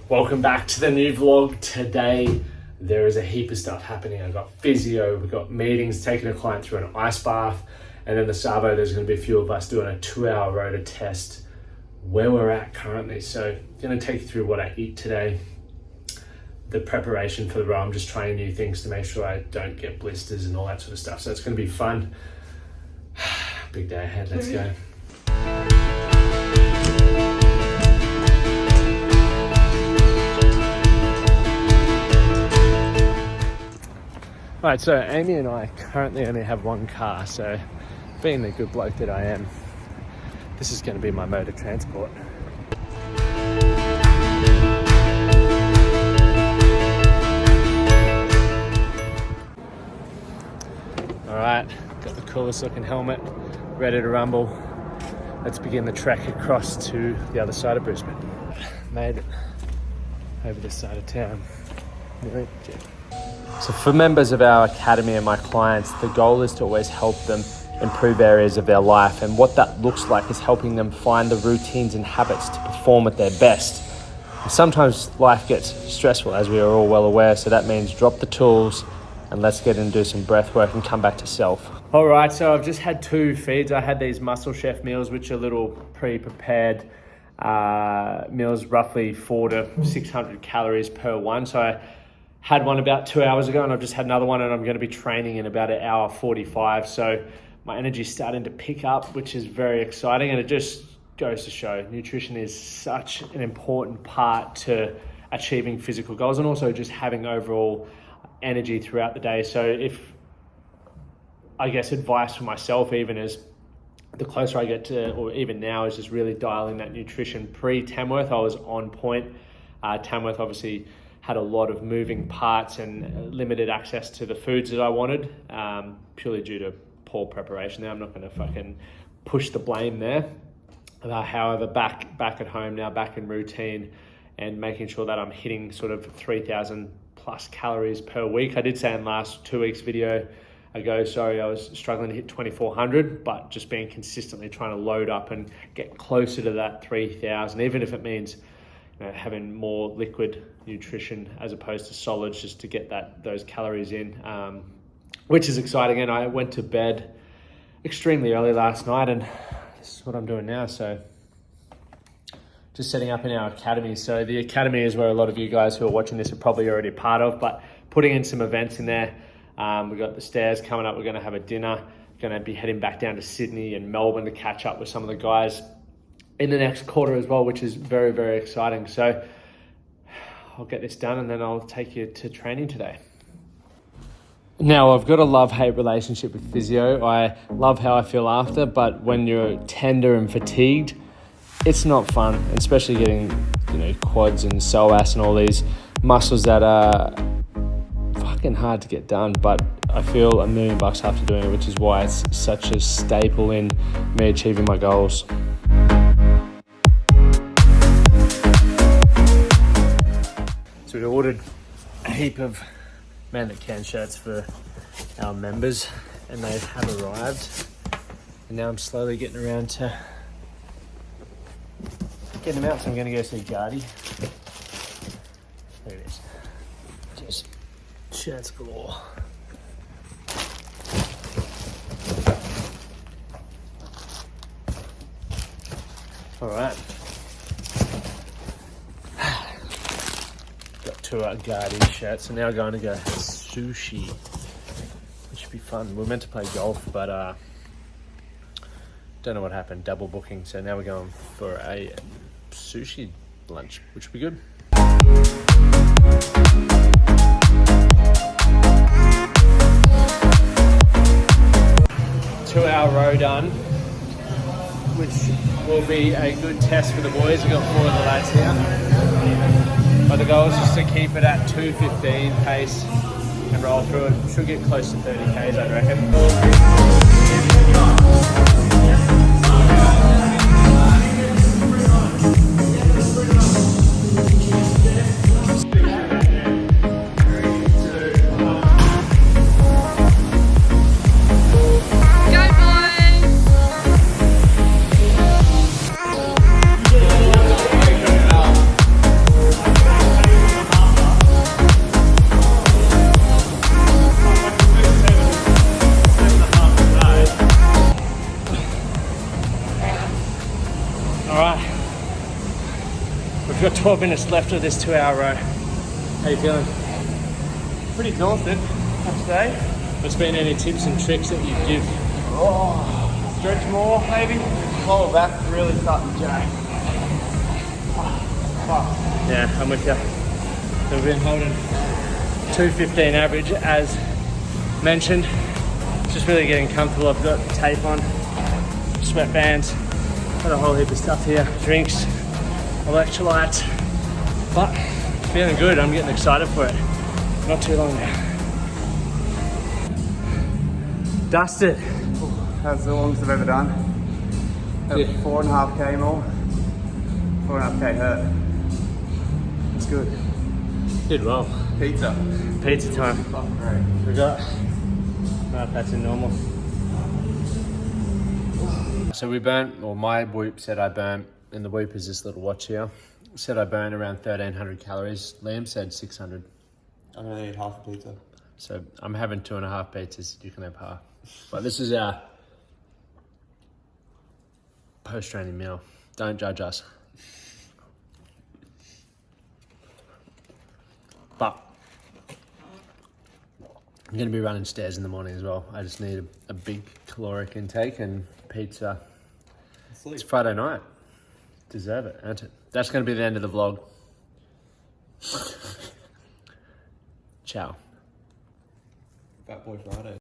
Welcome back to the new vlog. Today there is a heap of stuff happening. I've got physio, we've got meetings, taking a client through an ice bath, and then the Savo, there's going to be a few of us doing a 2-hour rotor test where we're at currently. So I'm going to take you through what I eat today, the preparation for the row. I'm just trying new things to make sure I don't get blisters and all that sort of stuff. So it's going to be fun. Big day ahead, let's go. Right, so Amy and I currently only have one car, so being the good bloke that I am, this is going to be my mode of transport. Alright, got the coolest looking helmet, ready to rumble. Let's begin the trek across to the other side of Brisbane. Made it over this side of town. So for members of our academy and my clients, the goal is to always help them improve areas of their life. And what that looks like is helping them find the routines and habits to perform at their best. And sometimes life gets stressful, as we are all well aware. So that means drop the tools and let's get in and do some breath work and come back to self. All right, so I've just had 2 feeds. I had these Muscle Chef meals, which are little pre-prepared meals, roughly 400 to 600 calories per one. So I had one about 2 hours ago and I've just had another one, and I'm going to be training in about 1 hour 45. So my energy's starting to pick up, which is very exciting. And it just goes to show nutrition is such an important part to achieving physical goals and also just having overall energy throughout the day. So if, I guess, advice for myself even is the closer I get to, or even now, is just really dialing that nutrition. Pre-Tamworth, I was on point. Tamworth obviously had a lot of moving parts and limited access to the foods that I wanted, purely due to poor preparation there. I'm not going to fucking push the blame there. However, back at home now, back in routine and making sure that I'm hitting sort of 3,000 plus calories per week. I did say in last 2 weeks video ago, I was struggling to hit 2,400, but just being consistently trying to load up and get closer to that 3,000, even if it means having more liquid nutrition as opposed to solids, just to get those calories in, which is exciting. And I went to bed extremely early last night, and this is what I'm doing now. So just setting up in our academy. So the academy is where a lot of you guys who are watching this are probably already part of, but putting in some events in there. We've got the stairs coming up. We're going to have a dinner. Going to be heading back down to Sydney and Melbourne to catch up with some of the guys in the next quarter as well, which is very, very exciting. So I'll get this done and then I'll take you to training today. Now, I've got a love-hate relationship with physio. I love how I feel after, but when you're tender and fatigued, it's not fun, especially getting, quads and psoas and all these muscles that are fucking hard to get done. But I feel $1 million after doing it, which is why it's such a staple in me achieving my goals. So we ordered a heap of Man That Can shirts for our members, and they have arrived. And now I'm slowly getting around to getting them out. So I'm going to go see Gardy. There it is. Just shirts galore. All right. Got 2 Gardy shirts, so now we're going to go have sushi, which should be fun. We were meant to play golf, but don't know what happened, double booking. So now we're going for a sushi lunch, which will be good. 2-hour row done, which will be a good test for the boys. We've got 4 of the lads here. But the goal is just to keep it at 2:15 pace and roll through it. Should get close to 30 Ks, I reckon. 12 minutes left of this 2-hour row. How you feeling? Pretty exhausted, I'd say. What's been any tips and tricks that you give? Oh, stretch more, maybe. Lower back really starting to jack. Yeah, I'm with you. So we've been holding 215 average as mentioned. Just really getting comfortable. I've got tape on, sweatbands, got a whole heap of stuff here, drinks, electrolytes, but feeling good. I'm getting excited for it. Not too long now. Dusted. That's the longest I've ever done. Yeah. 4.5k more. 4.5k hurt. It's good. Did well. Pizza. Pizza time. Fucking great. We got. That's in normal. So we burnt, or my Whoop said I burnt, and the Whoop is this little watch here. Said I burnt around 1,300 calories. Liam said 600. I'm gonna eat half a pizza. So I'm having 2.5 pizzas. You can have half. But this is our post-training meal. Don't judge us. But I'm going to be running stairs in the morning as well. I just need a big caloric intake and pizza. Sleep. It's Friday night. Deserve it, ain't it? That's going to be the end of the vlog. Ciao. Fat Boy Friday.